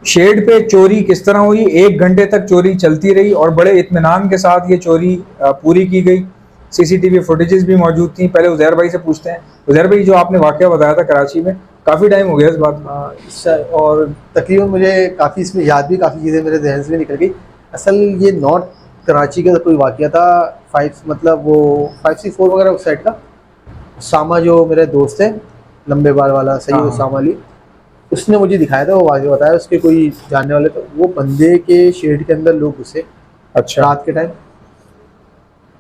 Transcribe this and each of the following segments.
Shade पे चोरी किस तरह हुई, 1 घंटे तक चोरी चलती रही और बड़े इत्मीनान के साथ ये चोरी पूरी की गई। सीसीटीवी फुटेजेस भी मौजूद थी। पहले उजैर भाई से पूछते हैं। उजैर भाई, जो आपने वाकया बताया था कराची में, काफ़ी टाइम हो गया इस बात में। और तकरीबन मुझे काफ़ी इसमें याद भी, काफ़ी चीज़ें मेरे जहन से भी निकल गई। असल ये नॉर्थ कराची का कोई वाकया था, 5C4 वगैरह उस साइड का। उसामा जो मेरे दोस्त है, लंबे बाल वाला सही, उसामा अली, उसने मुझे दिखाया था वो वाकया, बताया उसके कोई जानने वाले, तो वो बंदे के शेड के अंदर लोग घुसे। अच्छा। रात के टाइम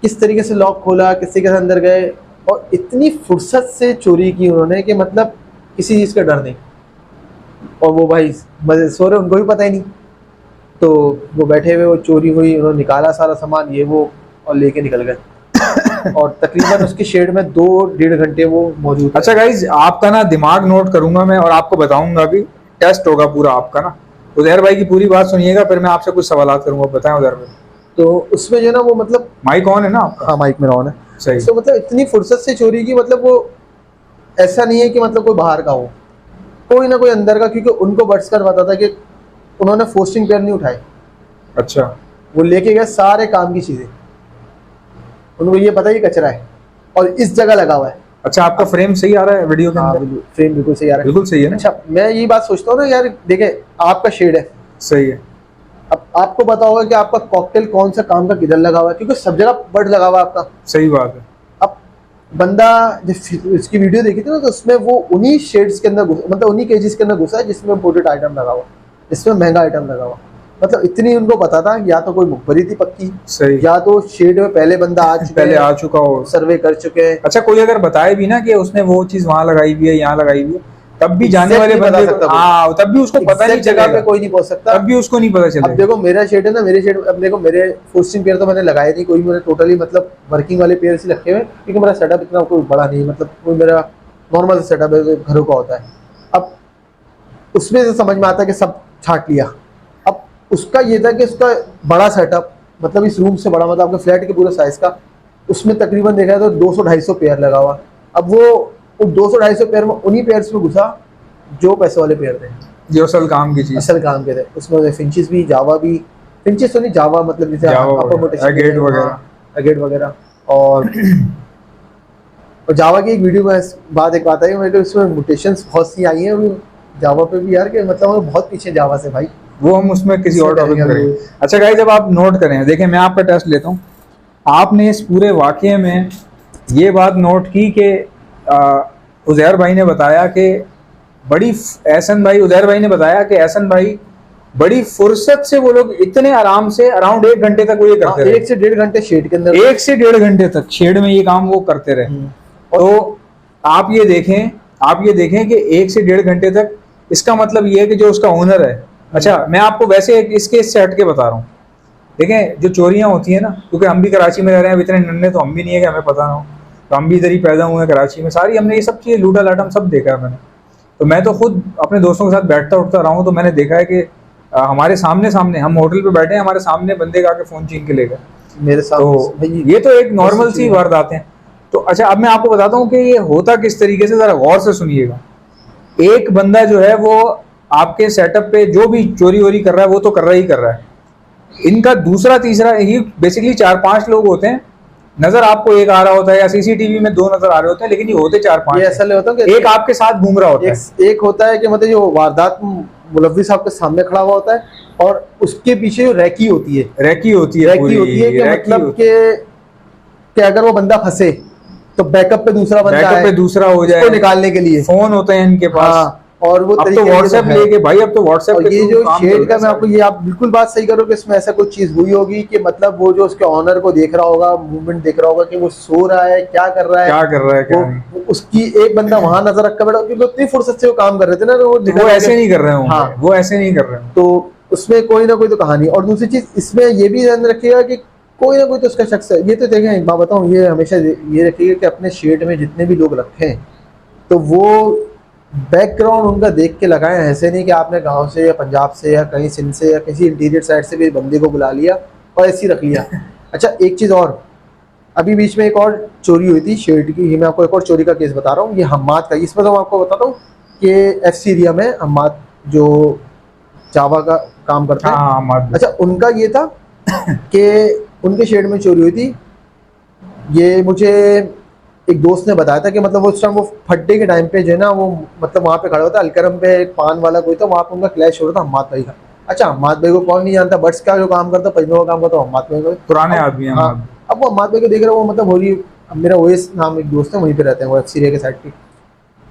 किस तरीके से लॉक खोला, किस तरीके से अंदर गए, और इतनी फुर्सत से चोरी की उन्होंने कि मतलब किसी चीज़ का डर नहीं। और वो भाई मजे सो रहे, उनको भी पता ही नहीं। तो वो बैठे हुए, वो चोरी हुई, उन्होंने निकाला सारा सामान ये वो और लेके निकल गए। और तकरीबन उसके शेड में 2-1.5 घंटे वो मौजूद। अच्छा गाइज, आपका ना दिमाग नोट करूंगा मैं और आपको बताऊंगा भी। टेस्ट होगा पूरा आपका ना। उजैर भाई की पूरी बात सुनिएगा, फिर मैं आपसे कुछ सवाल करूंगा। बताएं उजैर भाई। तो उसमें जो ना वो मतलब माइक ऑन है ना आपका? हाँ, माइक में ऑन है। सही। तो मतलब इतनी फुर्सत से चोरी की, मतलब वो ऐसा नहीं है कि मतलब कोई बाहर का हो, कोई ना कोई अंदर का, क्योंकि उनको बट्स कर पता था कि उन्होंने फोस्टिंग पेयर नहीं उठाए। अच्छा। वो लेके गए सारे काम की चीजें, उनको ये पता ही कचरा है और इस जगह लगा हुआ है। अच्छा, आपका फ्रेम सही आ रहा है वीडियो के अंदर? बिल्कुल, फ्रेम बिल्कुल सही आ रहा है। बिल्कुल सही है ना? अच्छा, मैं ये बात सोचता हूँ ना यार, देखे आपका शेड है, सही है। अब आपको पता होगा कि आपका कॉकटेल कौन सा काम का किधर लगा हुआ है, क्योंकि सब जगह बर्ड लगा हुआ है आपका। सही बात है। अब बंदा जब इसकी वीडियो देखी थी ना, तो उसमें वो उन्हीं शेड्स के अंदर मतलब उन्हीं केजेस के अंदर घुसा है जिसमें इम्पोर्टेड आइटम लगा हुआ, जिसमें महंगा आइटम लगा हुआ। मतलब इतनी उनको पता था, या तो कोई मुखबरी थी पक्की, सही। या तो शेड में पहले बंदा पहले आ चुका हो, सर्वे कर चुके हैं। अच्छा, कोई अगर बताए भी ना कि उसने वो चीज वहां लगाई हुई है, यहाँ लगाई हुई है, तब भी जाने वाले बंदे को, हाँ, तब भी उसको पता नहीं जगह पे चलेगा। कोई नहीं पहुंच सकता, तब भी उसको नहीं पता चलेगा। अब देखो मेरा शेड है ना, मेरे शेड, अब देखो मेरे फोस्टिंग पेयर तो मैंने लगाए नहीं कोई, मैंने टोटली मतलब वर्किंग वाले पेयर से रखे हुए, क्योंकि मेरा सेटअप इतना कोई बड़ा नहीं, मतलब कोई मेरा नॉर्मल सेटअप है, घरों का होता है। अब उसमें से समझ में आता है कि सब छाट लिया। अब उसका ये था कि उसका बड़ा सेटअप, मतलब इस रूम से बड़ा, मतलब आपके फ्लैट के पूरे साइज का, उसमें तकरीबन देखा जाए तो 200-250 पेयर लगा हुआ। अब वो 200-250 पेयर में उन्हीं पेयर्स में घुसा जो पैसे वाले पेयर थे, जो असल काम की चीज, असल काम के थे। उसमें फिंचेस भी, जावा भी, फिंचेस तो नहीं, जावा मतलब जैसे एगेट वगैरह। और जावा की एक वीडियो में एक बात आई, मेरे को इसमें म्यूटेशंस बहुत सी आई हैं अभी जावा पे भी यार, कि मतलब हम बहुत पीछे जावा से भाई। वो हम उसमें किसी और टॉपिक में करेंगे। अच्छा गाइस, जब आप नोट करें, देखिए मैं आपका टेस्ट लेता हूँ। आपने इस पूरे वाकये में ये बात नोट की कि उजैर भाई ने बताया कि एहसन भाई, उजैर भाई ने बताया कि एहसन भाई बड़ी फुर्सत से, वो लोग इतने आराम से अराउंड 1 घंटे तक वो ये करते रहे। 1 से 1.5 घंटे शेड के अंदर, 1 से 1.5 घंटे तक शेड में ये काम वो करते रहे। तो आप ये देखें कि 1 से 1.5 घंटे तक, इसका मतलब ये है कि जो उसका ओनर है, अच्छा मैं आपको वैसे इसके इससे हट के बता रहा हूँ। देखें, जो चोरियां होती हैं ना, क्योंकि हम भी कराची में रह रहे हैं, इतने नन्हे तो हम भी नहीं है कि हमें पता ना हो, तो हम भी इधर ही पैदा हुए हैं कराची में, सारी हमने ये सब चीज़ें, लूटा लाटम सब देखा है मैंने। तो मैं तो खुद अपने दोस्तों के साथ बैठता उठता रहा हूँ, तो मैंने देखा है कि हमारे सामने हम होटल पे बैठे हैं, हमारे सामने बंदे का आके फ़ोन छीन के ले गए मेरे साथ। तो ये तो एक नॉर्मल सी वारदातें हैं। तो अच्छा, अब मैं आपको बताता हूँ कि ये होता किस तरीके से, ज़रा गौर से सुनिएगा। एक बंदा जो है वो आपके सेटअप पे जो भी चोरी वोरी कर रहा है, वो तो कर रहा ही कर रहा है। इनका दूसरा तीसरा, ही बेसिकली 4-5 लोग होते हैं। नजर आपको एक आ रहा होता है, या सीसीटीवी में 2 नजर आ रहे होते हैं, लेकिन ये होते 4-5। ऐसा होता है, एक आपके साथ घूम रहा होता है। एक होता है कि मतलब जो वारदात मुलव्विस साहब के सामने खड़ा हुआ होता है, और उसके पीछे जो रैकी होती है कि मतलब कि अगर वो बंदा फंसे तो बैकअप पे दूसरा बंदा है, दूसरा हो जाए, उसको निकालने के लिए फोन होते हैं इनके पास। हाँ, और वो अब तो व्हाट्सएप लेके भाई, अब तो व्हाट्सएप ये जो शेड का, मैं आपको ये, आप बिल्कुल बात सही करो कि इसमें ऐसा कुछ चीज हुई होगी कि मतलब वो जो उसके ऑनर को देख रहा होगा, मूवमेंट देख रहा होगा कि वो सो रहा है, क्या कर रहा है, वो उसकी एक बंदा वहां नजर रख कर बैठा, क्योंकि उतनी फुर्सत से वो काम कर रहे थे ना, वो ऐसे नहीं कर रहे होंगे। हाँ, वो ऐसे नहीं कर रहे होंगे। तो उसमें कोई ना कोई तो कहानी। और दूसरी चीज इसमें ये भी ध्यान रखिएगा कि कोई ना कोई तो उसका शख्स है। ये तो देखें, एक बात बताऊं, ये हमेशा ये रखिएगा कि अपने शेड में जितने भी लोग रखें, तो वो बैकग्राउंड उनका देख के लगाएं। ऐसे नहीं कि आपने गांव से या पंजाब से या कहीं सिंध से या किसी इंटीरियर साइड से भी बंदे को बुला लिया और ऐसे ही रख लिया। अच्छा, एक चीज़ और, अभी बीच में एक और चोरी हुई थी शेड की, मैं आपको एक और चोरी का केस बता रहा हूँ, ये हम्माद का। इसमें तो मैं आपको बताता हूँ कि FC एरिया में हम्माद जो जावा का काम करते हैं। हाँ, अच्छा, उनका ये था कि उनके शेड में चोरी हुई थी। ये मुझे एक दोस्त ने बताया था कि मतलब उस टाइम वो फड्डे के टाइम पे जो है ना, वो मतलब वहाँ पे खड़ा होता अलकरम पे, एक पान वाला कोई था, वहाँ पे उनका क्लैश हो रहा था हम्माद भाई का। अच्छा, हम्माद भाई को कौन नहीं जानता, बट्स का जो काम करता, पंजों का काम करता, हम्माद भाई को, पुराने आदमी हैं। हाँ, अब वो हम्माद भाई को देख रहा है, वो मतलब हो रही, मेरा ओएस नाम एक दोस्त है, वहीं पे रहते हैं वो सीरिया के साइड पे,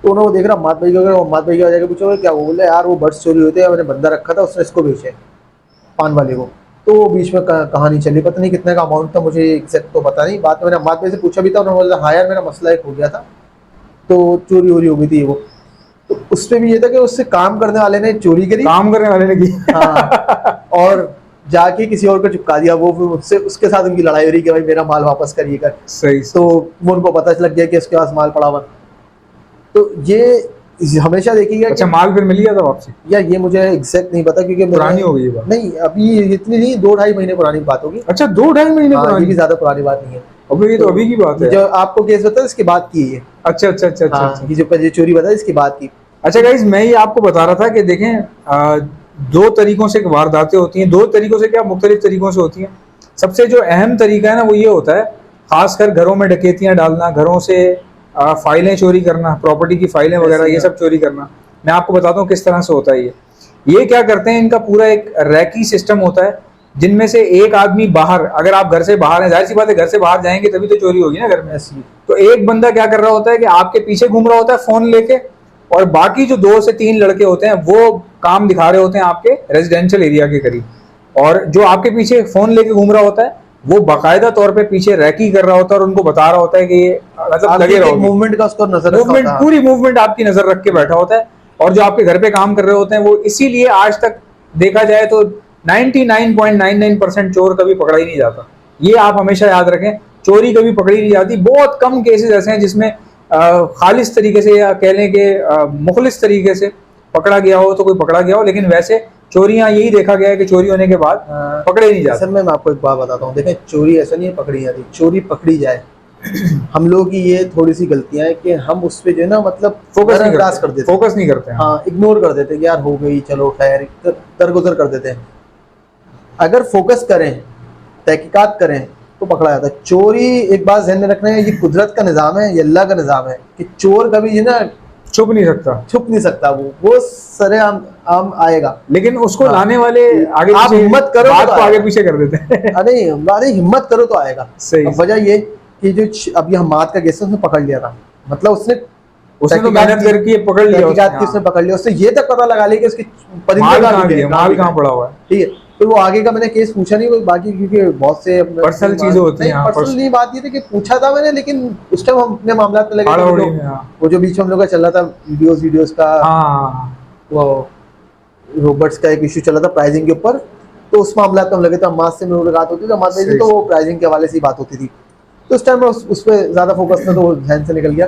तो उन्होंने देख रहा हम्माद भाई को, हम्माद भाई के जाके पूछा क्या, वो बोले यार वो बट्स चोरी होते हैं, मैंने बंदा रखा था, उसने इसको बेचे पान वाले को। तो वो बीच में कहानी चली, पता नहीं कितने का अमाउंट था, मुझे एग्जैक्ट तो पता नहीं। बात मैंने हम्माद भाई से पूछा भी था, उन्होंने बोला हाँ यार मेरा मसला एक हो गया था, तो चोरी वोरी हो गई थी वो। तो उसपे भी ये था कि उससे काम करने वाले ने चोरी करी, काम करने वाले ने की। हाँ, और जाके किसी और को चिपका दिया। वो फिर उससे उसके साथ उनकी लड़ाई हो रही कि भाई मेरा माल वापस करिए कर। सही। तो वो उनको पता लग गया कि उसके पास माल पड़ा हुआ। तो ये हमेशा देखिएगा। अच्छा, माल फिर मिल गया था वापसी? या ये मुझे एग्जैक्ट नहीं पता, क्योंकि पुरानी हो गई बात। नहीं, अभी इतनी नहीं, 2-2.5 महीने पुरानी बात होगी। अच्छा, 2-2.5 महीने पुरानी? ये भी ज्यादा पुरानी बात नहीं है। अबे ये तो अभी की बात है। जो आपको केस बताया इसके बाद की है। अच्छा अच्छा अच्छा हाँ, अच्छा। ये जो चोरी बताया इसके बाद की। अच्छा गाइस, मैं ये आपको बता रहा था कि देखें, 2 तरीकों से वारदातें होती हैं। 2 तरीकों से क्या, मुख्तलिफ तरीकों से होती हैं। सबसे जो अहम तरीका है ना, वो ये होता है, खासकर घरों में डकैतियां डालना, घरों से फाइलें चोरी करना, प्रॉपर्टी की फाइलें वगैरह, ये सब चोरी करना। मैं आपको बताता हूँ किस तरह से होता है ये क्या करते हैं, इनका पूरा एक रैकी सिस्टम होता है, जिनमें से एक आदमी बाहर, अगर आप घर से बाहर हैं, जाहिर सी बात है घर से बाहर जाएंगे तभी तो चोरी होगी ना घर में। तो एक बंदा क्या कर रहा होता है कि आपके पीछे घूम रहा होता है फोन लेके, और बाकी जो 2 से 3 लड़के होते हैं वो काम दिखा रहे होते हैं आपके रेजिडेंशियल एरिया के करीब, और जो आपके पीछे फोन लेके घूम रहा होता है वो बाकायदा तौर पे पीछे रैकी कर रहा होता है और उनको बता रहा होता है कि ये मतलब लगे रहो, मूवमेंट का उसको नजर, मूवमेंट, पूरी मूवमेंट आपकी नजर रख के बैठा होता है। और जो आपके घर पे काम कर रहे होते हैं वो, इसीलिए आज तक देखा जाए तो 99.99% चोर कभी पकड़ा ही नहीं जाता। ये आप हमेशा याद रखें, चोरी कभी पकड़ी नहीं जाती। बहुत कम केसेस ऐसे हैं जिसमें खालिस तरीके से, या कह लें कि मुखलिस तरीके से पकड़ा गया हो तो कोई पकड़ा गया हो, लेकिन वैसे चोरियां यही देखा गया है कि चोरी होने के बाद पकड़े नहीं जाते। सर मैं आपको एक बात बताता हूँ, देखें चोरी ऐसा नहीं है पकड़ी जाती, चोरी पकड़ी जाए। हम लोग की ये थोड़ी सी गलतियां है कि हम उस पे जो है ना, मतलब फोकस नहीं करते, हाँ, इग्नोर कर देते हैं, यार हो गई चलो खैर, दरगुजर कर देते हैं। अगर फोकस करें, तहकीकात करें तो पकड़ा जाता है। चोरी, एक बात ध्यान में रखना है, ये कुदरत का निज़ाम है, ये अल्लाह का निज़ाम है कि चोर कभी जो ना छुप नहीं सकता, वो सरे आम आएगा, लेकिन उसको लाने वाले आगे आप हिम्मत करो बात को आगे पीछे कर देते हैं। अरे हिम्मत करो तो आएगा। वजह ये कि जो अभी हम्माद का केस उसने पकड़ लिया था, मतलब उसने तो मेहनत करके पकड़ लिया, उसने पकड़ लिया, उससे ये तक पता लगा लिया कि उसके माल कहाँ पड़ा हुआ है। ठीक है, तो वो आगे का मैंने केस पूछा नहीं, बाकी क्योंकि बहुत से पर्सनल चीजें होती हैं। पर्सनल बात ये थी कि पूछा था मैंने, लेकिन उस टाइम हम अपने मामला में लगे, वो जो बीच में हम लोग का चल रहा था वीडियोस का, वो रोबोट्स का एक इशू चला था प्राइसिंग के ऊपर, तो उस मामला में हम लगे थे, हम्माद से मुलाकात होती थी, तो वो प्राइसिंग के हवाले से बात होती थी, तो उस टाइम उस पर ज्यादा फोकस था, तो वो ध्यान से निकल गया।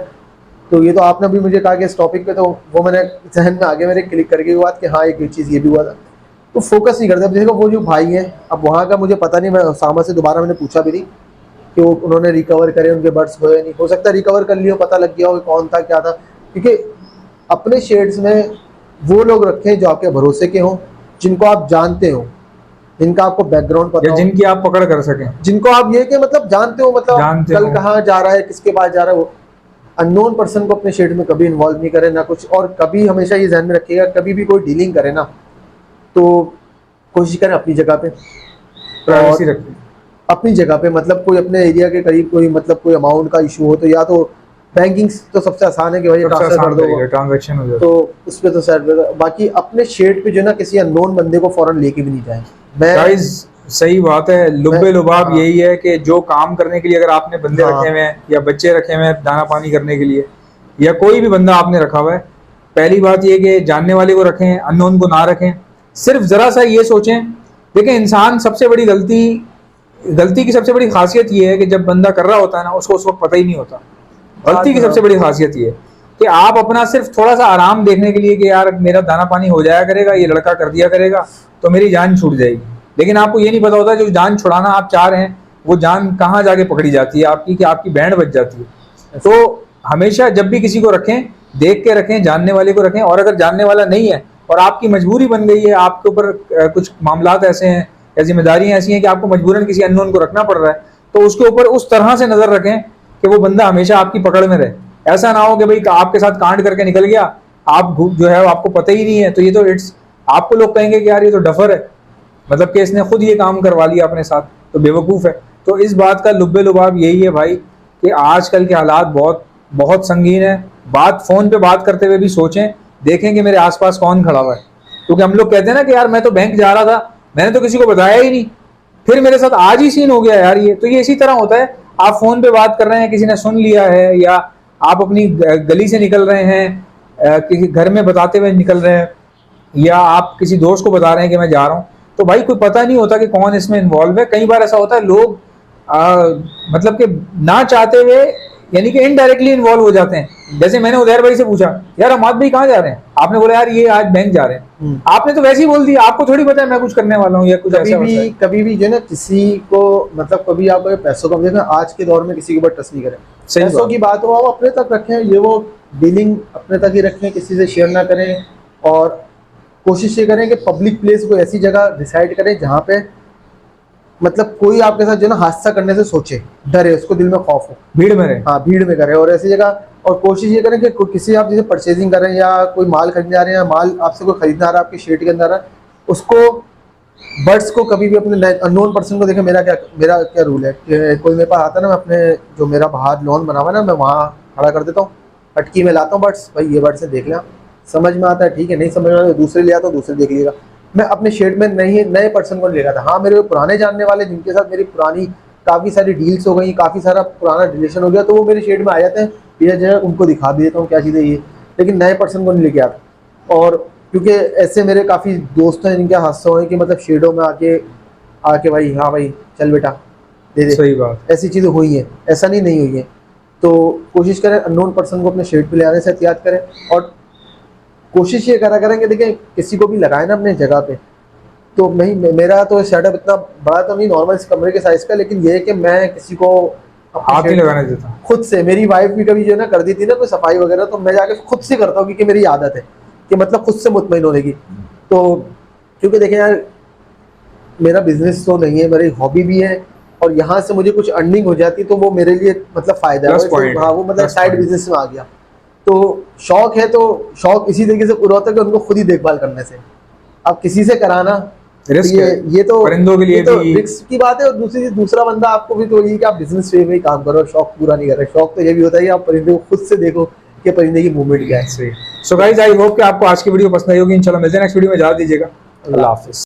तो ये तो आपने अभी मुझे कहा कि इस टॉपिक पे, तो वो मैंने जहन में आगे मेरे क्लिक करके बात कि हाँ एक चीज़ ये भी हुआ था, तो फोकस नहीं करते। अब देखो वो जो भाई हैं, अब वहाँ का मुझे पता नहीं, मैं उसामा से दोबारा मैंने पूछा भी नहीं कि वो उन्होंने रिकवर करे, उनके बर्ड्स हुए नहीं, हो सकता है रिकवर कर लिया, पता लग गया हो कौन था क्या था, क्योंकि अपने शेड्स में वो लोग रखें जो आपके भरोसे के हों, जिनको आप जानते हो, जिनका आपको बैकग्राउंड पता हो, जिनकी आप पकड़ कर सकें, जिनको आप ये कि मतलब जानते हो, मतलब कल कहाँ जा रहा है, किसके पास जा रहा है। वो अननोन पर्सन को अपने शेड में कभी इन्वॉल्व नहीं करे ना कुछ, और कभी हमेशा ये ध्यान में रखिएगा, कभी भी कोई डीलिंग करे ना तो कोशिश करें अपनी जगह पे, प्राइवेसी रखें अपनी जगह पे, मतलब कोई अपने एरिया के करीब कोई, मतलब कोई अमाउंट का इशू हो तो या तो बैंकिंग तो सबसे आसान है कि भाई ट्रांसफर कर दो, ट्रांजैक्शन हो जाए, तो उस पे तो सर, बाकी अपने शेड पे जो ना किसी अननोन बंदे को फौरन लेके भी नहीं जाए। गाइस सही बात है, लुब्बे लुबाब यही है कि जो काम करने के लिए अगर आपने बंदे रखे हुए हैं या बच्चे रखे हुए हैं दाना पानी करने के लिए, या कोई भी बंदा आपने रखा हुआ है, पहली बात ये कि जानने वाले को रखें, अननोन को ना रखें। सिर्फ जरा सा ये सोचें, देखें इंसान सबसे बड़ी गलती की सबसे बड़ी खासियत ये है कि जब बंदा कर रहा होता है ना, उसको उस वक्त पता ही नहीं होता। गलती की सबसे बड़ी खासियत ये है कि आप अपना सिर्फ थोड़ा सा आराम देखने के लिए कि यार मेरा दाना पानी हो जाया करेगा, ये लड़का कर दिया करेगा तो मेरी जान छूट जाएगी, लेकिन आपको ये नहीं पता होता जो जान छुड़ाना आप चाह रहे हैं वो जान कहाँ जाके पकड़ी जाती है आपकी, कि आपकी बैंड बच जाती है। तो हमेशा जब भी किसी को रखें, देख के रखें, जानने वाले को रखें, और अगर जानने वाला नहीं है और आपकी मजबूरी बन गई है, आपके ऊपर कुछ मामलात ऐसे हैं या जिम्मेदारियां ऐसी हैं कि आपको मजबूरन किसी अननोन को रखना पड़ रहा है, तो उसके ऊपर उस तरह से नजर रखें कि वो बंदा हमेशा आपकी पकड़ में रहे। ऐसा ना हो कि भाई आपके साथ कांड करके निकल गया, आप जो है आपको पता ही नहीं है, तो ये तो इट्स आपको लोग कहेंगे कि यार ये तो डफर है, मतलब कि इसने खुद ये काम करवा लिया अपने साथ, तो बेवकूफ़ है। तो इस बात का लुब्बे लुबाब यही है भाई कि आजकल के हालात बहुत बहुत संगीन है। बात फ़ोन पे बात करते हुए भी सोचें, देखें कि मेरे आसपास कौन खड़ा हुआ है, क्योंकि हम लोग कहते हैं ना कि यार मैं तो बैंक जा रहा था, मैंने तो किसी को बताया ही नहीं, फिर मेरे साथ आज ही सीन हो गया यार ये। तो ये इसी तरह होता है, आप फ़ोन पे बात कर रहे हैं, किसी ने सुन लिया है, या आप अपनी गली से निकल रहे हैं, किसी घर में बताते हुए निकल रहे हैं, या आप किसी दोस्त को बता रहे हैं कि मैं जा रहा हूँ, तो भाई कोई पता नहीं होता कि कौन इसमें इन्वॉल्व है। कई बार ऐसा होता है लोग मतलब कि ना चाहते हुए यानी कि इनडायरेक्टली इन्वॉल्व हो जाते हैं। जैसे मैंने उदैर भाई से पूछा, यार अमाद भाई कहाँ जा रहे हैं, आपने बोला यार ये आज बैंक जा रहे हैं, आपने तो वैसे ही बोल दिया, आपको थोड़ी पता है मैं कुछ करने वाला हूँ या कुछ कभी भी जो है ना किसी को मतलब कभी आप पैसों का देखना, आज के दौर में किसी के ऊपर ट्रस्ट नहीं करें। पैसों की बात हो आप अपने तक रखें, ये वो डीलिंग अपने तक ही रखें, किसी से शेयर ना करें, और कोशिश ये करें कि पब्लिक प्लेस को ऐसी जगह डिसाइड करें जहाँ पे मतलब कोई आपके साथ जो ना हादसा करने से सोचे, डरे, उसको दिल में खौफ हो, भीड़ में रहे, हाँ भीड़ में करे, और ऐसी जगह। और कोशिश ये करें कि किसी आप जैसे परचेजिंग कर रहे हैं या कोई माल खरीदने आ रहे हैं, या माल आपसे कोई खरीदना आ रहा है आपकी शेड के अंदर, उसको बर्ड्स को कभी भी अपने अननोन पर्सन को देखें। मेरा क्या रूल है कि कोई मेरे पास आता है ना, मैं अपने जो मेरा बाहर लॉन बना हुआ है ना, मैं वहाँ खड़ा कर देता हूँ, अटकी में लाता हूँ बर्ड्स, भाई ये बर्ड्स है देख लें, समझ में आता है ठीक है, नहीं समझ में आता दूसरे ले आता हूँ, दूसरे देख लीजिएगा। मैं अपने शेड में नहीं नए पर्सन को ले गया था। हाँ मेरे पुराने जानने वाले जिनके साथ मेरी पुरानी काफ़ी सारी डील्स हो गई, काफ़ी सारा पुराना रिलेशन हो गया, तो वो मेरे शेड में आ जाते हैं, ये जगह उनको दिखा भी देता हूँ क्या चीज़ है ये, लेकिन नए पर्सन को नहीं लेके आता। और क्योंकि ऐसे मेरे काफ़ी दोस्त हैं जिनके हादसा हुए कि मतलब शेडों में आके भाई हाँ भाई चल बेटा दे दे, सही बात, ऐसी चीज़ें हुई हैं, ऐसा नहीं हुई है। तो कोशिश करें अननोन पर्सन को अपने शेड पे ले आने से एहतियात करें, और कोशिश ये करा करेंगे देखें किसी को भी लगाए ना अपने जगह पे। तो मेरा तो सेटअप इतना बड़ा तो नहीं, नॉर्मल इस कमरे के साइज का, लेकिन ये है कि मैं किसी को हाथ नहीं लगाने देता खुद से। मेरी वाइफ भी कभी जो है ना कर दी थी ना कोई सफाई वगैरह, तो मैं जाके खुद से करता हूँ, क्योंकि मेरी आदत है कि मतलब खुद से मुतमईन होने की। तो क्योंकि देखें यार मेरा बिजनेस तो नहीं है, मेरी हॉबी भी है, और यहाँ से मुझे कुछ अर्निंग हो जाती तो वो मेरे लिए मतलब फायदा है, हाँ वो मतलब साइड बिजनेस में आ गया। तो शौक है, तो शौक इसी तरीके से पूरा होता है कि उनको खुद ही देखभाल करने से। अब किसी से कराना ये तो परिंदों के लिए भी रिस्क की बात है, और दूसरा बंदा आपको भी तो ये कि आप बिजनेस वे में ही काम करो, शौक पूरा नहीं कर रहे। शौक तो ये भी होता है कि आप परिंदे को खुद से देखो कि परिंदे की मूवमेंट क्या है। सो गाइस आई होप कि आपको आज की वीडियो पसंद आई होगी। इंशाल्लाह मिलते हैं नेक्स्ट वीडियो में, जा दीजिएगा, अल्लाह हाफिज।